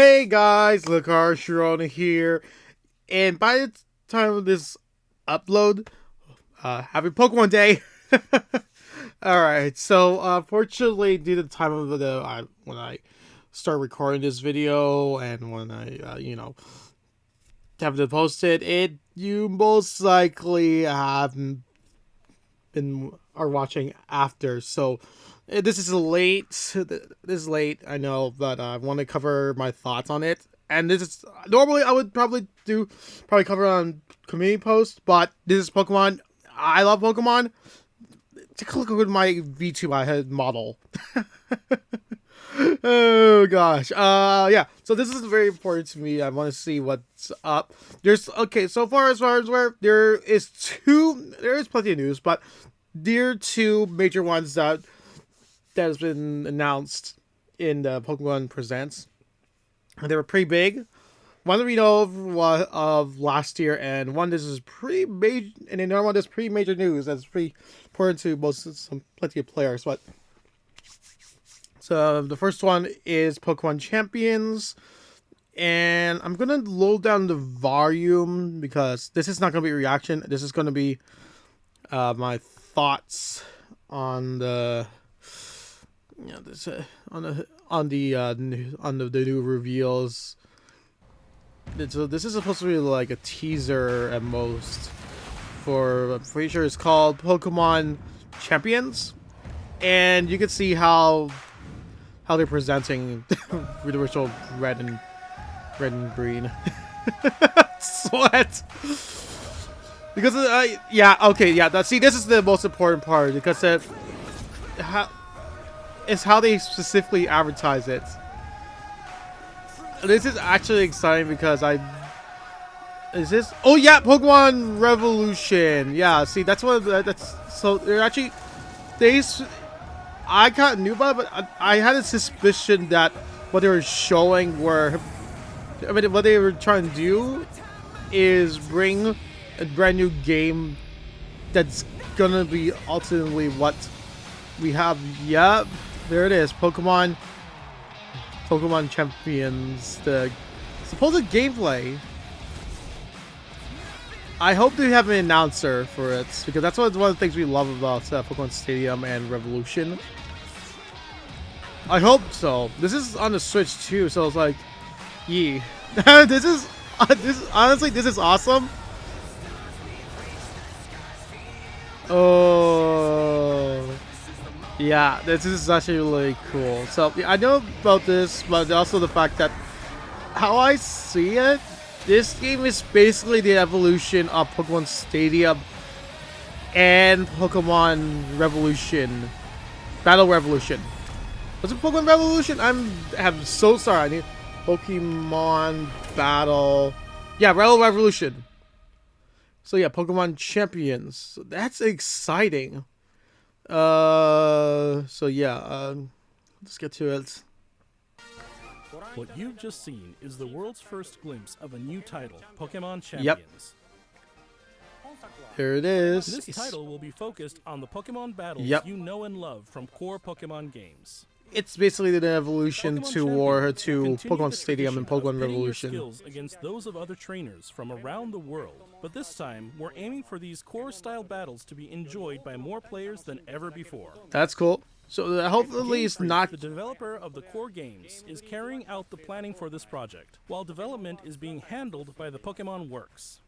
Hey guys, LucarioShirona here, and by the time of this upload, happy Pokemon Day! Alright, so fortunately, due to the time of when I start recording this video and when I, have to post it, you most likely haven't are watching after, so this is late. This is late, I know, but I want to cover my thoughts on it. And this is normally I would probably cover on community post, but this is Pokemon. I love Pokemon. Take a look at my V2 I had model. Oh gosh. Yeah. So this is very important to me. I want to see what's up. So far as where there is plenty of news, but there are two major ones that has been announced in the Pokemon Presents. And they were pretty big. One that we know of last year, and one this is pretty major, and another one that's pretty major news. That's pretty important to plenty of players. But so the first one is Pokemon Champions, and I'm gonna lower down the volume because this is not gonna be a reaction. This is gonna be my thoughts on the the new reveals. So this is supposed to be like a teaser at most for, I'm pretty sure it's called Pokemon Champions, and you can see how they're presenting with the original red and green. Sweat. Because see, this is the most important part because it's how they specifically advertise it. This is actually exciting because oh yeah, Pokemon Revolution. Yeah, see, that's so they're actually, I kind of knew about it, but I had a suspicion that what they were showing what they were trying to do is bring a brand new game that's gonna be ultimately what we have. Yep, there it is, Pokemon Champions, the supposed gameplay. I hope they have an announcer for it, because that's one of the things we love about Pokemon Stadium and Revolution. I hope so. This is on the Switch too, so it's like, yee. this honestly, this is awesome. Oh. Yeah, this is actually really cool. So yeah, I know about this, but also the fact that how I see it, this game is basically the evolution of Pokemon Stadium and Pokemon Revolution, Battle Revolution. Was it Pokemon Revolution? I'm so sorry. I need Pokemon Battle. Yeah, Battle Revolution. So yeah, Pokemon Champions. So that's exciting. So yeah, let's get to it. What you've just seen is the world's first glimpse of a new title, Pokemon Champions. Yep. Here it is. This title will be focused on the Pokemon battles you know and love from core Pokemon games. It's basically the evolution to Pokemon Stadium and Pokemon Revolution. Skills against those of other trainers from around the world. But this time, we're aiming for these core-style battles to be enjoyed by more players than ever before. That's cool. So hopefully it's not... The developer of the core games is carrying out the planning for this project, while development is being handled by the Pokemon Works.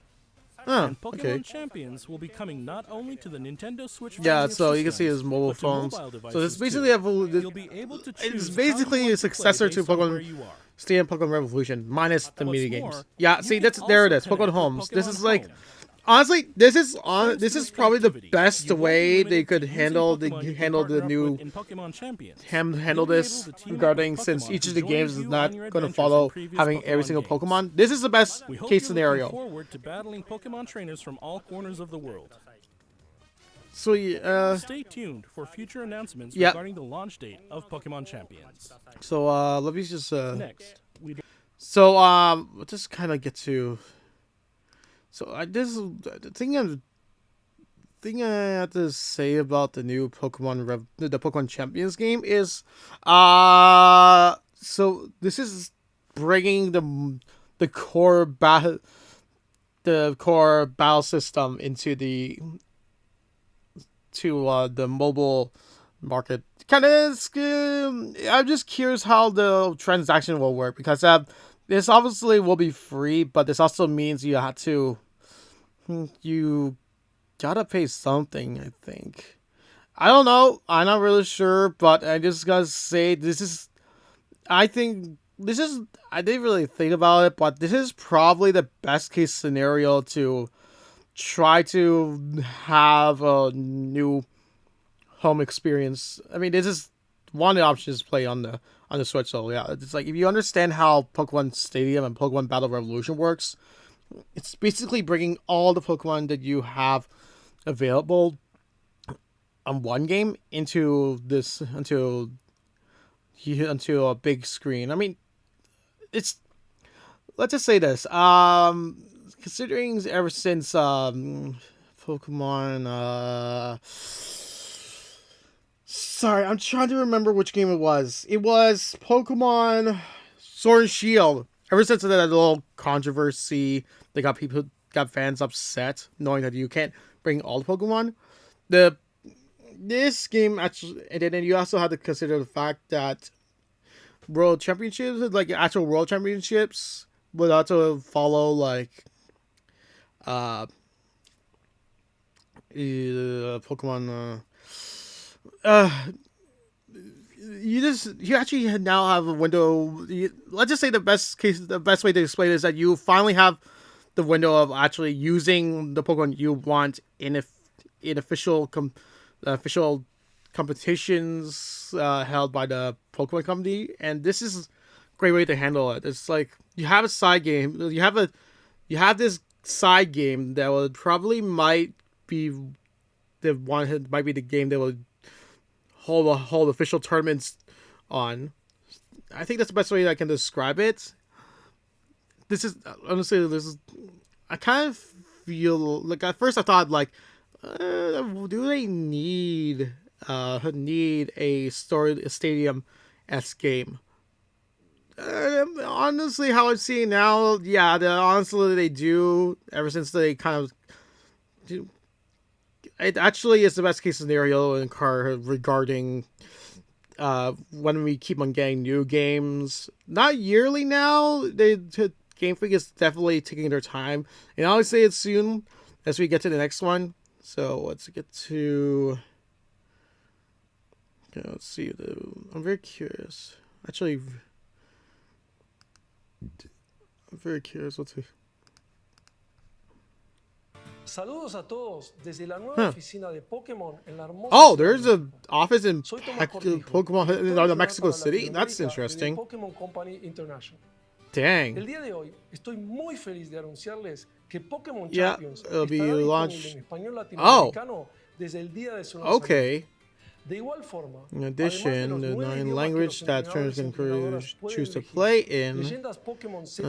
And Pokemon Champions will be coming not only to the Nintendo Switch. Yeah, so you can see his mobile phones. So it's basically it's basically a successor to Pokemon Stadium, Pokemon Revolution, minus the mini games. Yeah, see, there it is, Pokemon Homes. This is like, honestly, this is probably the best way they could handle the new handle this regarding, since each of the games is not going to follow having every single Pokemon. This is the best case scenario. Forward to battling Pokemon trainers from all corners of the world. So stay tuned for future announcements regarding the launch date of Pokemon Champions. So let me just next. We'll just kind of get to. So the thing I have to say about the new the Pokemon Champions game is, so this is bringing the core battle system into the mobile market. Kind of, I'm just curious how the transaction will work, because this obviously will be free, but this also means you gotta pay something, I think. I don't know. I'm not really sure, but I just gotta say I think this is. I didn't really think about it, but this is probably the best case scenario to try to have a new home experience. I mean, this is one of the options to play on the Switch. So yeah, it's like if you understand how Pokemon Stadium and Pokemon Battle Revolution works, it's basically bringing all the Pokemon that you have available on one game into a big screen. I mean, it's let's just say this. Considering ever since Pokemon sorry, I'm trying to remember which game it was. It was Pokemon Sword and Shield. Ever since that little controversy, they got fans upset knowing that you can't bring all the Pokemon. This game actually, and then you also have to consider the fact that World Championships, like actual World Championships, would also follow like uh, Pokemon. You actually now have a window. Let's just say the best way to explain it is that you finally have the window of actually using the Pokemon you want in official competitions held by the Pokemon Company, and this is a great way to handle it. It's like you have a side game. You have this side game that will probably might be the game that will hold official tournaments on. I think that's the best way I can describe it. This is honestly I kind of feel like at first I thought like, do they need a stadium s game? Honestly, how I'm seeing now, yeah, honestly they do. Ever since they kind of do, it actually is the best case scenario in car regarding when we keep on getting new games. Not yearly now. Game Freak is definitely taking their time, and I'll say it soon as we get to the next one. So let's get to. Okay, let's see. I'm very curious. Actually, I'm very curious. Let's see. Saludos a todos desde la nueva oficina de Pokémon en la hermosa. Oh, there's an office in Pokemon in Mexico City. That's interesting. Pokémon Company International. Dang. El día de hoy estoy muy feliz de anunciarles que Pokémon Yeah, Champions it'll be estará launched. disponible en español latinoamericano desde el día de su lanzamiento. Okay. De igual forma, In addition, the nine language that trainers can choose to play in. Leyendas Pokémon ZA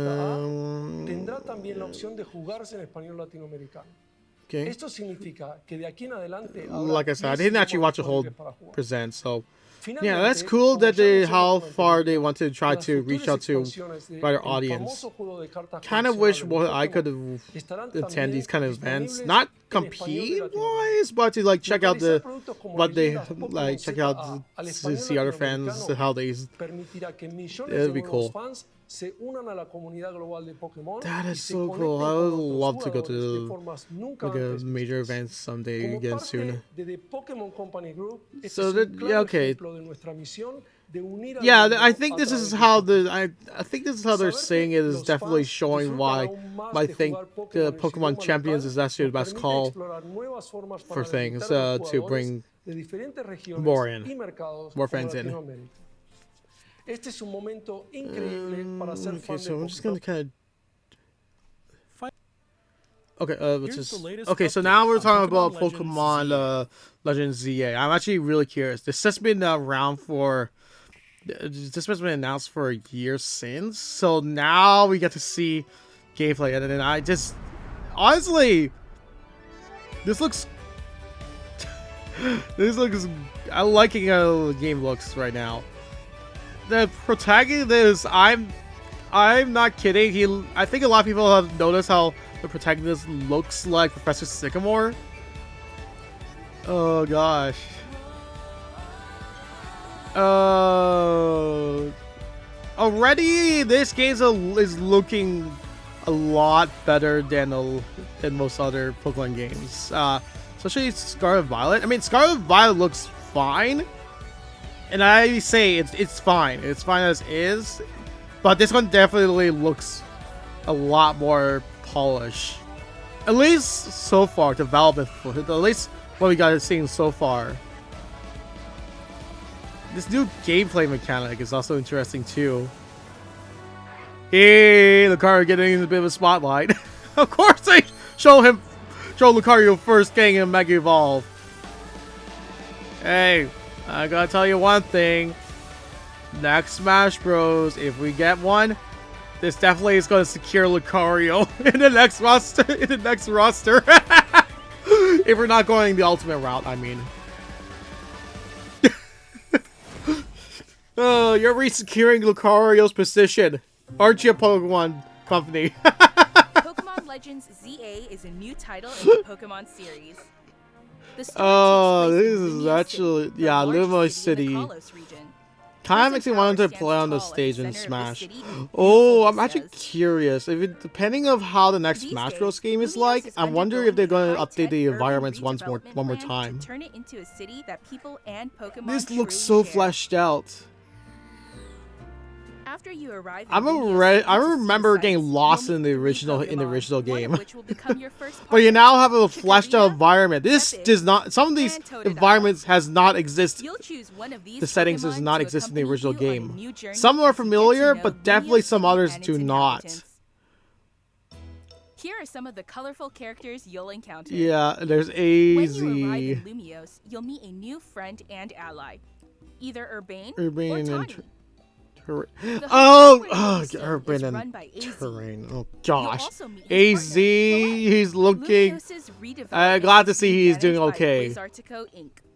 tendrá también la opción de jugarse en español latinoamericano. Okay. Esto significa que de aquí en adelante Like I said, I didn't actually watch the whole present, so Finalmente, yeah, that's cool that how far they want to try to reach out to wider audience. Kind of wish I could attend these kind of events, not compete wise, but to like check out what they like, check out to see other fans how they. It'd be cool. That is so cool. I would love to go to like a major event someday again soon. So that, yeah, okay. Yeah, I think this is how I think this is how they're saying it is definitely showing why I think the Pokemon Champions is actually the best call for things to bring more fans in. Este es un momento increíble para ser fan de so I'm just gonna Pokémon. kind of. Okay, so now we're talking about Pokemon Legends ZA. I'm actually really curious. This has been around for. This has been announced for a year since, so now we get to see gameplay, and then I just honestly, this looks. I liking how the game looks right now. The protagonist, I'm not kidding. I think a lot of people have noticed how the protagonist looks like Professor Sycamore. Oh gosh. Already this game is looking a lot better than most other Pokemon games. Especially Scarlet Violet. I mean, Scarlet Violet looks fine, and I say it's fine. It's fine as is, but this one definitely looks a lot more polished. At least so far, development for it. At least what we got seen so far. This new gameplay mechanic is also interesting too. Hey, Lucario getting a bit of a spotlight. Of course they show Lucario first getting a Mega Evolve. Hey, I gotta tell you one thing. Next Smash Bros, if we get one, this definitely is gonna secure Lucario in the next roster. If we're not going the ultimate route, I mean. Oh, you're re-securing Lucario's position. Aren't you a Pokemon company? Pokemon Legends ZA is a new title in the Pokemon series. The story This is actually Lumos City. Kind of makes me want to play on the stage in Smash. Oh, I'm actually curious. Depending on how the next Smash Bros game is like, I wonder if they're going to update the environments one more time. This looks so fleshed out. After you arrive I remember getting lost in the original game. But you now have a fleshed out environment. This does not. Some of these environments has not exist. The settings does not exist in the original game. Some are familiar, but definitely some others do not. Here are some of the colorful characters you'll encounter. Yeah, there's When you arrive AZ. in Lumiose, you'll meet a new friend and ally, either Urbane or Tawny. Urban and Terrain. Oh gosh, AZ, he's looking. Glad to see he's doing okay.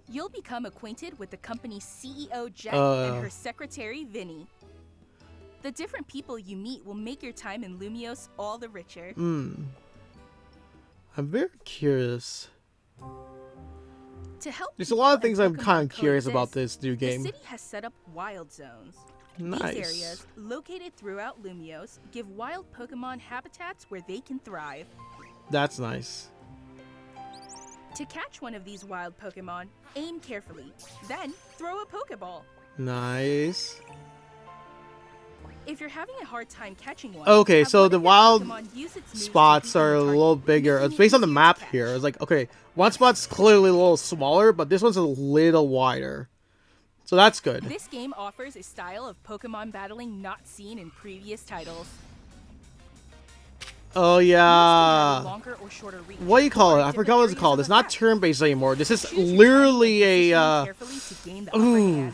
You'll become acquainted with the company's CEO Jen and her secretary Vinny. The different people you meet will make your time in Lumiose all the richer. I'm very curious. To help There's a lot of people things and I'm kind of Pokemon curious about coexist, this new game. The city has set up wild zones. Nice. These areas, located throughout Lumiose, give wild Pokemon habitats where they can thrive. That's nice. To catch one of these wild Pokemon, aim carefully, then throw a Pokeball. Nice. If you're having a hard time catching one, Okay, have so one the of your wild Pokemon use its moves to spots beat are a your little target, bigger. making It's it based on the easier map to here. catch. It's like, okay, one spot's clearly a little smaller, but this one's a little wider. So that's good. This game offers a style of Pokemon battling not seen in previous titles. Oh Moves can yeah. have a longer or shorter reach, What do you call or it? I different forgot what it's areas called. of It's not effect. turn-based anymore. This is Choose your timing literally and a positioning carefully to gain the upper ooh. hand.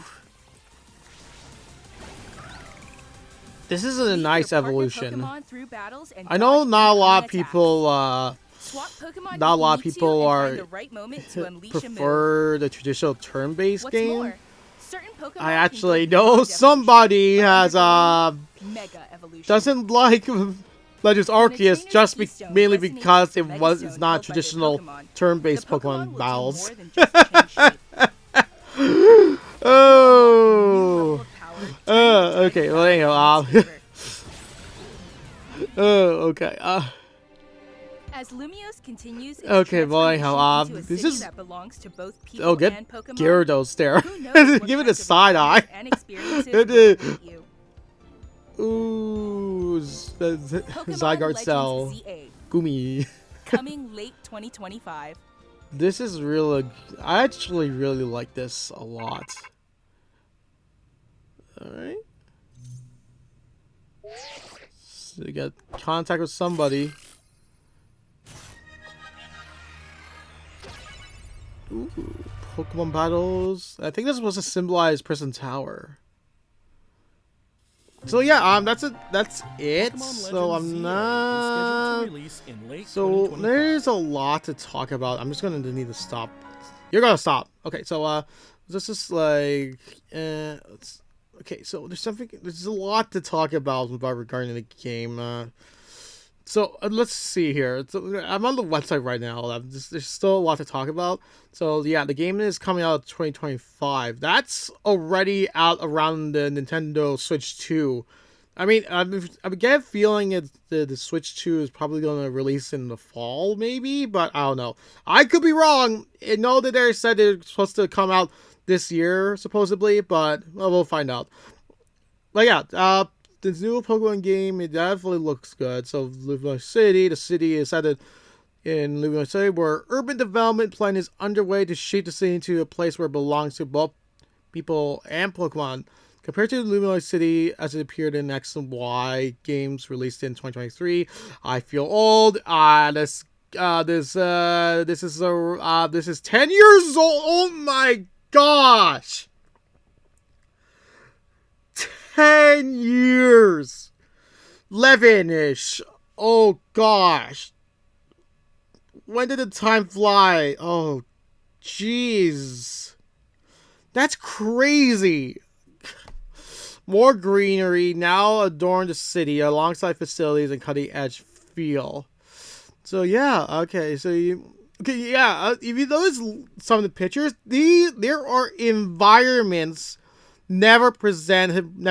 This is a Lead nice your partner evolution. Pokemon through battles and I know dodge not a lot of incoming people Swap Pokemon not a with lot of Mewtwo people and find are the right moment to unleash a move. prefer the traditional turn-based What's game. more, certain Pokemon I can actually go beyond know evolution somebody by has undergoing Mega Evolution. doesn't like Legends Arceus trainer's just keystone mainly resonates because with the it's Megastone not held by the traditional Pokemon. turn-based The Pokemon will battles. do more than just change shape. Oh. Power, Okay. Well, anyhow. Okay. As Lumiose continues its Okay, well, anyhow, transformation into a this city is- that belongs to both people Oh, get and Pokemon, Gyarados there. who knows what Give it a kinds of side eye. encounters and experiences It will is. await you. Ooh, Pokemon Zygarde Legends Cell. ZA, Gumi. coming late 2025. This is really. I actually really like this a lot. Alright. So you got contact with somebody. Ooh, Pokemon battles. I think this was to symbolize Prison Tower. So yeah, that's it. That's it. Pokemon So Legends I'm ZA is not. scheduled to release in late So 2025. there's a lot to talk about. I'm just gonna need to stop. You're gonna stop. Okay, so this is like Okay, so there's a lot to talk about regarding the game. So let's see here. So, I'm on the website right now. There's still a lot to talk about. So yeah, the game is coming out 2025. That's already out around the Nintendo Switch 2. I mean, I get a feeling the Switch 2 is probably going to release in the fall, maybe, but I don't know. I could be wrong. I know that they said they're supposed to come out this year, supposedly, but well, we'll find out. But yeah, this new Pokemon game, it definitely looks good. So, Lumina City, the city is set in Lumina City, where urban development plan is underway to shape the city into a place where it belongs to both people and Pokemon. Compared to Lumina City as it appeared in X and Y games released in 2023, I feel old. This is 10 years old. Oh my gosh, 10 years, 11ish. Oh gosh, when did the time fly? Oh, jeez, that's crazy. More greenery now adorn the city alongside facilities and cutting-edge feel. So yeah, okay. So if you notice some of the pictures, there are environments never presented in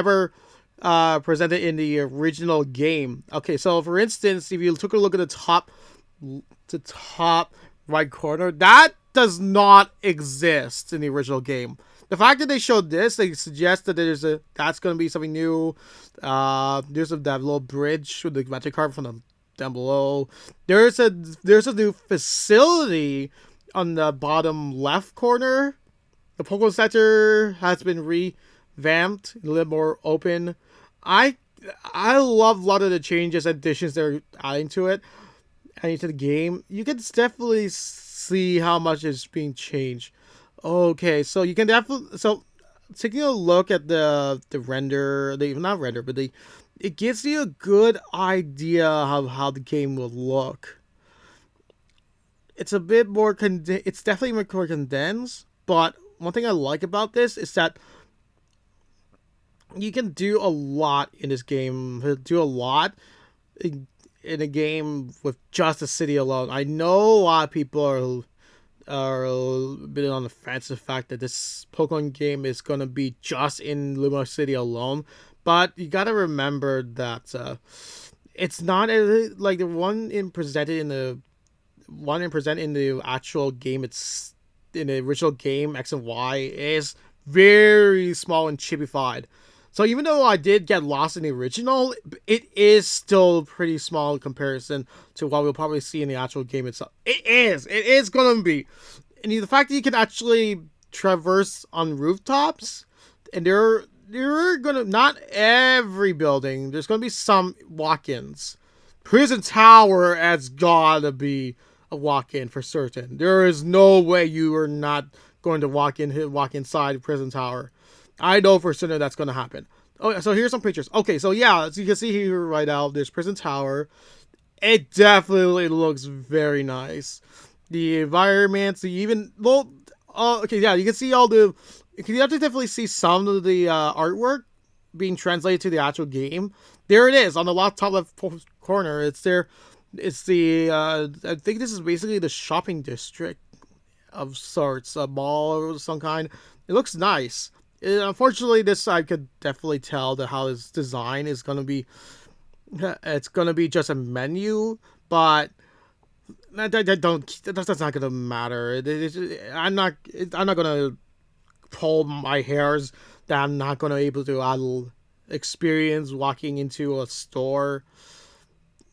the original game. Okay, so for instance, if you took a look at the top right corner, that does not exist in the original game. The fact that they showed this, they suggest that that's going to be something new. There's that little bridge with the magic card from down below. There's a new facility on the bottom left corner. The Pokemon Center has been revamped, a little more open. I love a lot of the changes and additions they're adding to the game. You can definitely see how much is being changed. Okay, so you can definitely taking a look at the render, not render, but it gives you a good idea of how the game will look. It's a bit more it's definitely more condensed, but one thing I like about this is that you can do a lot in this game. Do a lot in a game with just the city alone. I know a lot of people are a bit on the fence the fact that this Pokemon game is going to be just in Lumina City alone, but you got to remember that it's not like the one presented in the actual game. It's in the original game X and Y is very small and chibified. So even though I did get lost in the original, it is still pretty small in comparison to what we'll probably see in the actual game itself. It is going to be. And the fact that you can actually traverse on rooftops, and there are going to, not every building, there's going to be some walk-ins. Prison Tower has got to be a walk-in for certain. There is no way you are not going to walk inside Prison Tower. I know for certain that's going to happen. Oh, so here's some pictures. Okay, so yeah, as you can see here right now, there's Prison Tower. It definitely looks very nice. The environments, okay, yeah, you can see you have to definitely see some of the artwork being translated to the actual game. There it is on the top left corner. It's there. It's I think this is basically the shopping district of sorts, a mall of some kind. It looks nice. Unfortunately, this I could definitely tell that how his design is going to be. It's going to be just a menu, but that's not going to matter. I'm not going to pull my hairs that I'm not going to be able to experience walking into a store.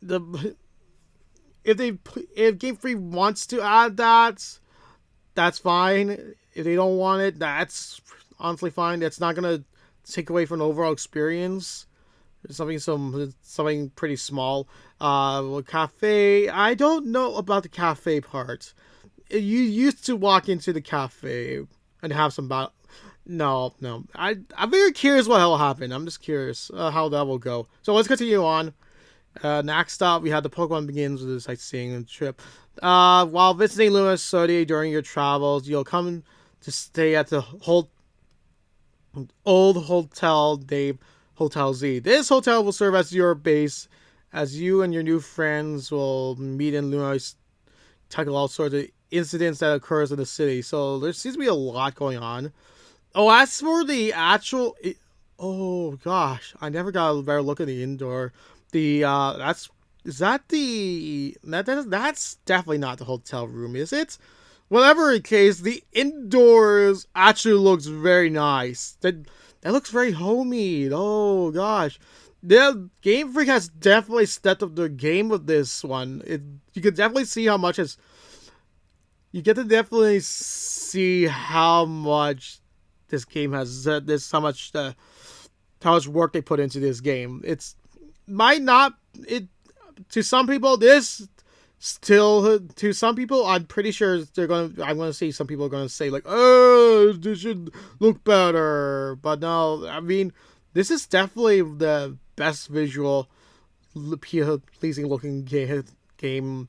If Game Freak wants to add that, that's fine. If they don't want it, that's honestly fine. It's not gonna take away from the overall experience. Something pretty small. Cafe. I don't know about the cafe part. You used to walk into the cafe and have some No. I'm very curious what will happen. I'm just curious how that will go. So let's continue on. Next up, we have the Pokemon begins with a sightseeing trip. While visiting Lumina City during your travels, you'll come to stay at the old hotel named Hotel Z. This hotel will serve as your base as you and your new friends will meet in Lunos, tackle all sorts of incidents that occurs in the city. So there seems to be a lot going on. Oh, as for the actual, oh gosh, I never got a better look at the indoor. The that's is that the that's definitely not the hotel room, is it? Whatever the case, the indoors actually looks very nice. That looks very homey. Oh gosh, the Game Freak has definitely stepped up their game with this one. You can definitely see how much is. You get to definitely see how much this game has. This how much work they put into this game. It's might not it to some people. This still to some people, I'm pretty sure I'm gonna see some people are gonna say like, oh, this should look better, but no, I mean, this is definitely the best visual pleasing looking game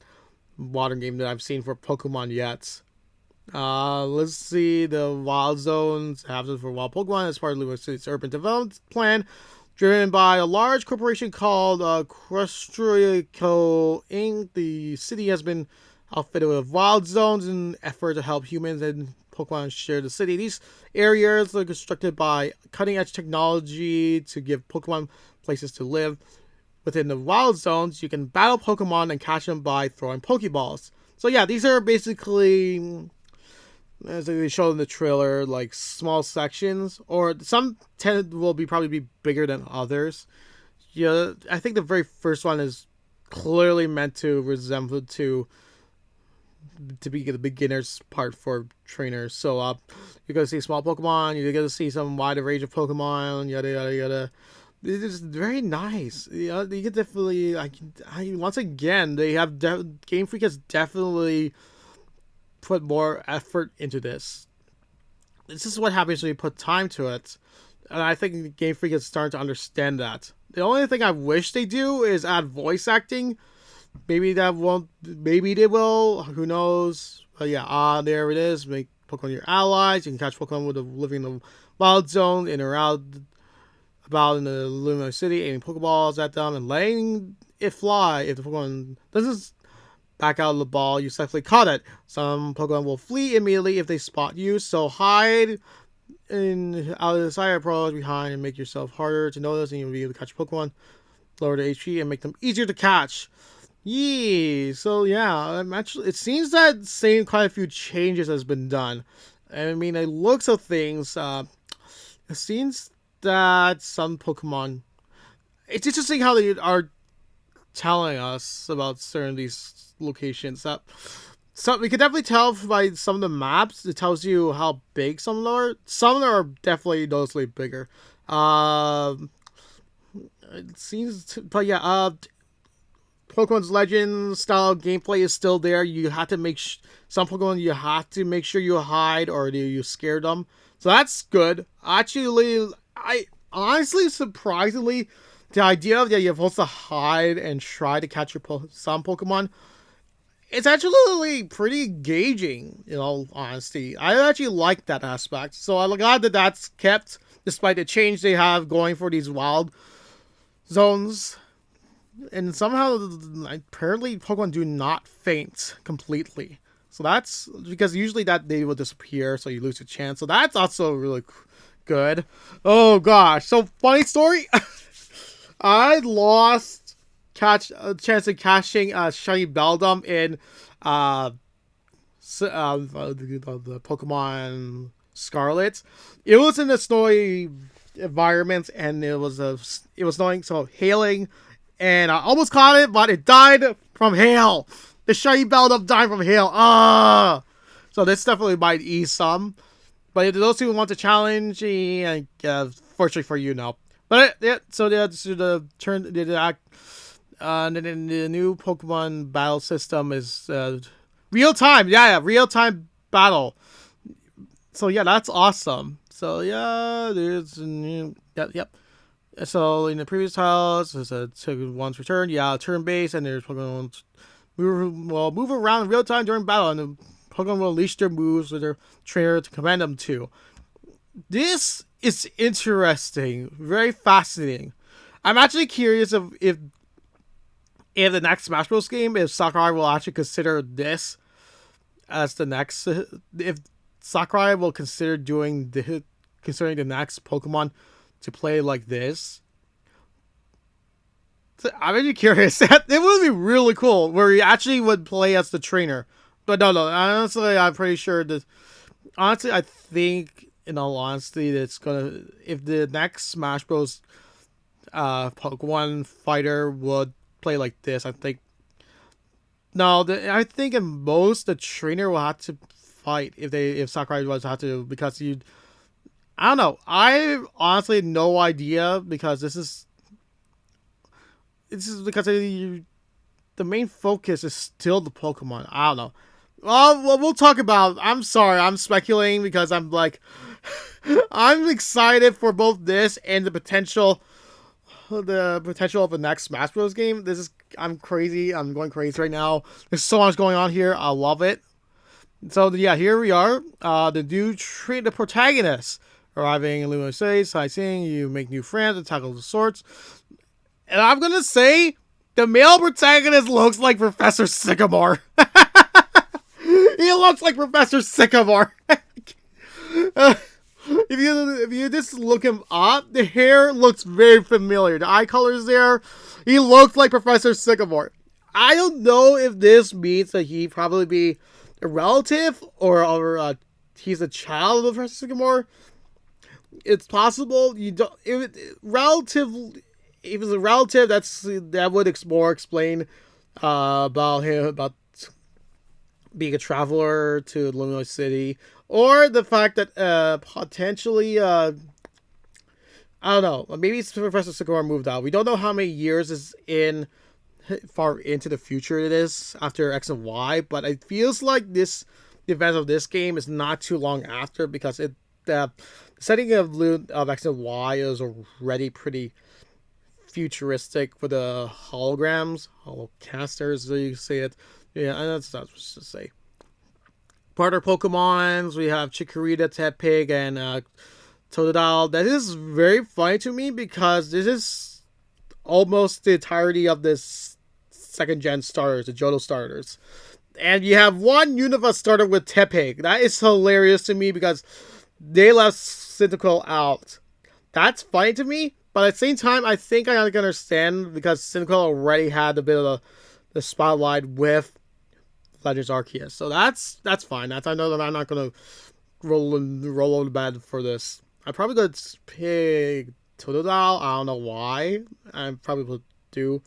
modern game that I've seen for Pokemon yet. Let's see, the Wild Zones happens for Wild Pokemon as part of Luma City's urban development plan, driven by a large corporation called Crustroico Inc. The city has been outfitted with wild zones in an effort to help humans and Pokemon share the city. These areas are constructed by cutting-edge technology to give Pokemon places to live. Within the wild zones, you can battle Pokemon and catch them by throwing Pokeballs. So yeah, these are basically, as they showed in the trailer, like small sections, or some will probably be bigger than others. Yeah, I think the very first one is clearly meant to resemble to be the beginner's part for trainers. So you're gonna see small Pokemon, you're gonna see some wider range of Pokemon, yada yada yada. It's very nice. You can definitely. Once again, they have Game Freak has definitely put more effort into this. This is what happens when you put time to it, and I think Game Freak is starting to understand that. The only thing I wish they do is add voice acting. Maybe that won't. Maybe they will. Who knows? But yeah, there it is. Make Pokemon your allies. You can catch Pokemon with living in the wild zone, in or out about in the Lunar City, aiming Pokeballs at them and letting it fly. If the Pokemon doesn't back out of the ball, you successfully caught it. Some Pokemon will flee immediately if they spot you, so hide out of the side approach behind and make yourself harder to notice, and you'll be able to catch Pokemon, lower the HP, and make them easier to catch. Yee! So yeah, it seems that quite a few changes has been done. I mean, the looks of things, it seems that some Pokemon, it's interesting how they are telling us about certain these locations. That we can definitely tell by some of the maps. It tells you how big some of them are. Some of them are definitely noticeably bigger. It seems, but yeah. Pokemon's Legend style gameplay is still there. You have to some Pokemon you have to make sure you hide or you scare them. So that's good. Actually, I honestly, surprisingly, the idea that you're supposed to hide and try to catch some Pokemon, it's actually pretty engaging, in all honesty. I actually like that aspect. So I'm glad that that's kept, despite the change they have going for these wild zones. And somehow, apparently, Pokemon do not faint completely. So that's because usually that they will disappear, so you lose your chance. So that's also really good. Oh gosh! So funny story. I lost a chance of catching shiny Beldum in the Pokemon Scarlet. It was in a snowy environment, and it was snowing, so hailing. And I almost caught it, but it died from hail. The shiny Beldum died from hail. So this definitely might ease some. But if those who want to challenge, fortunately for you, no. But yeah, so the new Pokemon battle system is real time. Yeah, real time battle. So yeah, that's awesome. So yeah, there's a new. Yep. So in the previous tiles, there's once returned, turn base, and there's Pokemon move around in real time during battle, and the Pokemon will unleash their moves with their trainer to command them to. This it's interesting, very fascinating. I'm actually curious if the next Smash Bros. Game, if Sakurai will actually consider this as the next, if Sakurai will consider considering the next Pokemon to play like this. So I'm really curious. It would be really cool where he actually would play as the trainer. But no. Honestly, I'm pretty sure that. Honestly, I think, in all honesty, that's gonna, if the next Smash Bros. Pokemon fighter would play like this, I think. No, I think at most the trainer will have to fight if Sakurai was have to, because I don't know. I honestly had no idea, because this is because the main focus is still the Pokemon. I don't know. Well, we'll talk about. I'm sorry, I'm speculating because I'm like, I'm excited for both this and the potential of the next Smash Bros. Game. I'm crazy. I'm going crazy right now. There's so much going on here. I love it. So yeah, here we are. The protagonist arriving in Lumos City, sightseeing. You make new friends and tackle the sorts. And I'm gonna say the male protagonist looks like Professor Sycamore. He looks like Professor Sycamore. If you just look him up, the hair looks very familiar. The eye colors there, he looks like Professor Sycamore. I don't know if this means that he probably be a relative or he's a child of Professor Sycamore. It's possible. You don't. If it's a relative, that would explain about him, about being a traveler to Lumos City, or the fact that potentially I don't know, maybe Professor Sycamore moved out. We don't know how many years is far into the future it is after X and Y, but it feels like the event of this game is not too long after, because the setting of X and Y is already pretty futuristic with the holocasters, as you say it. Yeah, and that's what I was to say. Partner Pokemons, we have Chikorita, Tepig, and Totodile. That is very funny to me, because this is almost the entirety of this second gen starters, the Johto starters. And you have one Unova starter with Tepig. That is hilarious to me, because they left Cyndaquil out. That's funny to me, but at the same time, I think I can understand, because Cyndaquil already had a bit of the spotlight with Legends Arceus. So that's fine. I know that I'm not gonna roll on the bed for this. I probably could pick Totodile. I don't know why. I probably would do.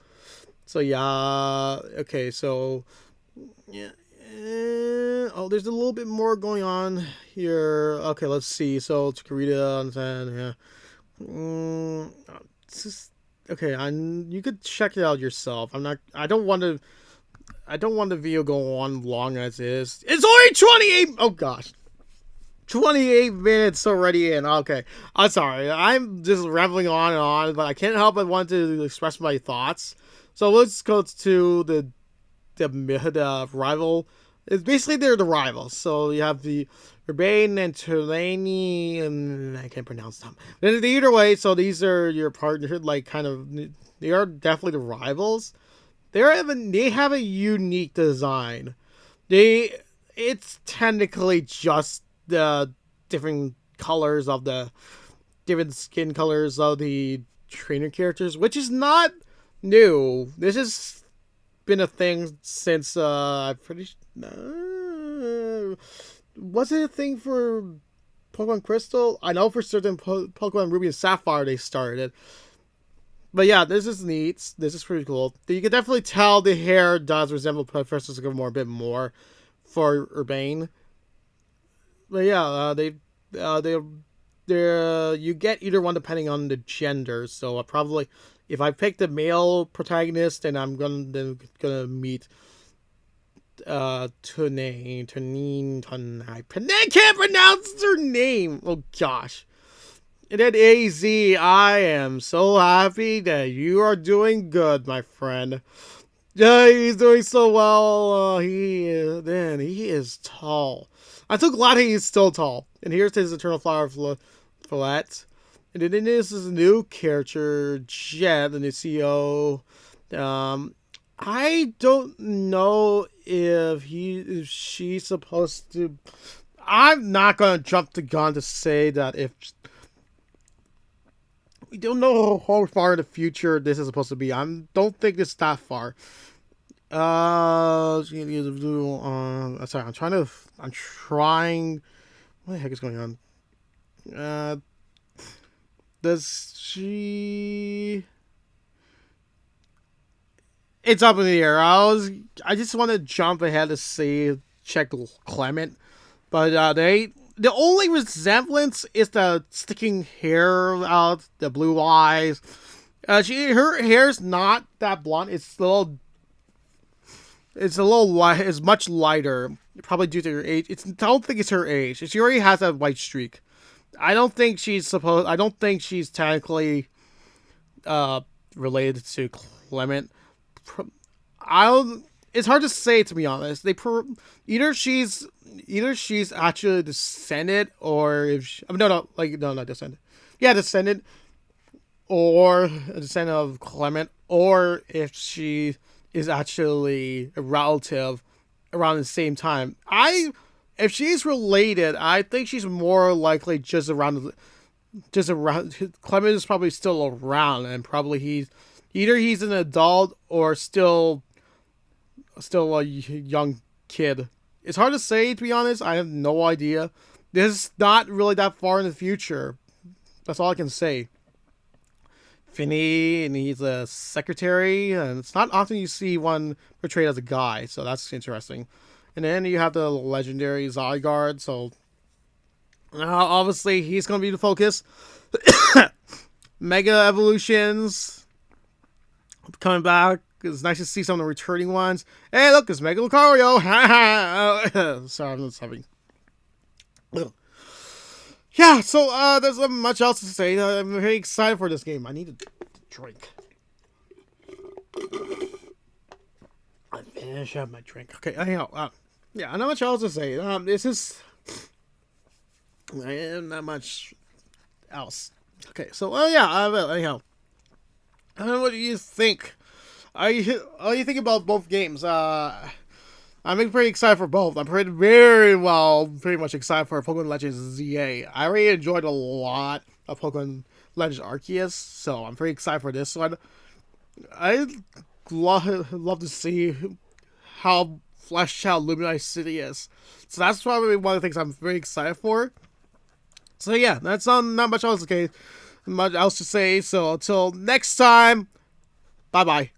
So yeah. Okay. So yeah. Oh, there's a little bit more going on here. Okay, let's see. So Chikorita and then it's just okay. You could check it out yourself. I don't want the video go on long as is. It's only 28. Oh gosh, 28 minutes already in. Okay, I'm sorry. I'm just rambling on and on, but I can't help but want to express my thoughts. So let's go to the rival. It's basically they're the rivals. So you have the Urbane and Tulane, and I can't pronounce them. But either way, so these are your partner, like kind of. They are definitely the rivals. They have a unique design. It's technically just the different colors of the different skin colors of the trainer characters, which is not new. This has been a thing since I'm pretty was it a thing for Pokemon Crystal? I know for certain Pokemon Ruby and Sapphire they started. But yeah, this is neat. This is pretty cool. You can definitely tell the hair does resemble Professor Sycamore a bit more for Urbane. But yeah, you get either one depending on the gender. So I probably, if I pick the male protagonist, then I'm gonna meet Tunane. I can't pronounce her name. Oh gosh. And then AZ, I am so happy that you are doing good, my friend. Yeah, he's doing so well. He is tall. I'm so glad he's still tall. And here's his Eternal Flower for that. And then this is a new character, Jet, the new CEO. I don't know if she's supposed to. I'm not gonna jump the gun to say that if we don't know how far in the future this is supposed to be. I don't think it's that far. Sorry, I'm trying. What the heck is going on? Does she? It's up in the air. I just want to jump ahead to check Clement, but the only resemblance is the sticking hair out, the blue eyes. Her hair's not that blonde. It's light. It's much lighter, probably due to her age. I don't think it's her age. She already has that white streak. I don't think she's technically related to Clement. It's hard to say, to be honest. Either she's actually descended, or not descended. Yeah, descended, or a descendant of Clement, or if she is actually a relative around the same time. If she's related, I think she's more likely just around. Clement is probably still around, and probably he's an adult or still a young kid. It's hard to say, to be honest. I have no idea. This is not really that far in the future. That's all I can say. Finney, and he's a secretary, and it's not often you see one portrayed as a guy, so that's interesting. And then you have the legendary Zygarde, so obviously he's going to be the focus. Mega Evolutions coming back. It's nice to see some of the returning ones. Hey, look, it's Mega Lucario. Sorry, I'm just having. Yeah, so there's not much else to say. I'm very excited for this game. I need to drink. I finish up my drink. Okay, anyhow, yeah, not much else to say. This is not much else. Okay, so anyhow, what do you think? What do you think about both games? I'm pretty excited for both. I'm pretty much excited for Pokemon Legends ZA. I already enjoyed a lot of Pokemon Legends Arceus, so I'm pretty excited for this one. I'd love to see how fleshed out Luminite City is. So that's probably one of the things I'm very excited for. So yeah, that's not much else to say. So until next time, bye bye.